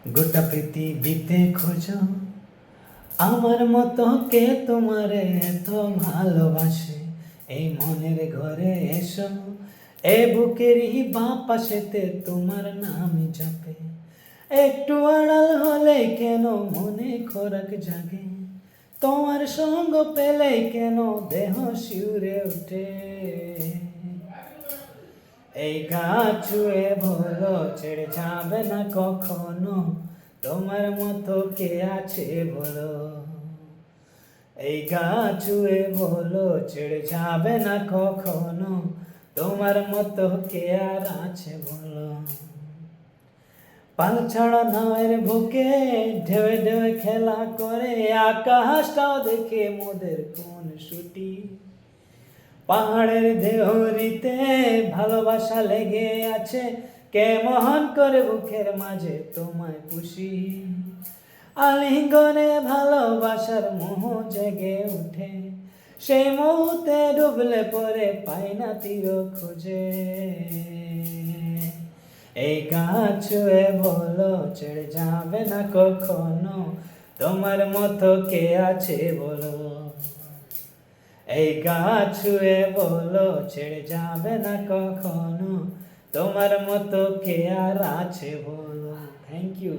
গোটা পৃথিবীতে খোঁজো আমার মতো কে তোমারে এত ভালোবাসে। এই মনের ঘরে এসো, এ বুকেরই বাঁ পাশেতে তোমার নাম জপে। একটু আড়াল হলে কেন মনে খোরাক জাগে, তোমার সঙ্গ পেলে কেন দেহ শিউরে ওঠে। এই গাছ ছুঁয়ে বলো ছেড়ে যাবে না কখনো, তোমার মতো কে আছে বলো। এই গাছ ছুঁয়ে বলো ছেড়ে যাবে না কখনো, তোমার মতো কে আর আছে বলো। পাল ছাড়া নায়ের বুকে ঢেউে ঢেউে খেলা করে, আকাশটাও দেখে মোদের কোন ছুটি। পাহাড়ের দেহরিতে ভালোবাসা লেগে আছে, কে মহান করে বুকের মাঝে তোমায় পুষি। আলিঙ্গনে ভালোবাসার মোহ জেগে উঠে, সেই মুহূর্তে ডুবলে পরে পাই না তীর খুঁজে। এই গাছ ছুঁয়ে বলো ছেড়ে যাবে না কখনো, তোমার মতো কে আছে বলো। এই গাছ ছুঁয়ে বলো ছেড়ে যাবে না কখনো, তোমার মতো কে আর আছে বলো। Thank you.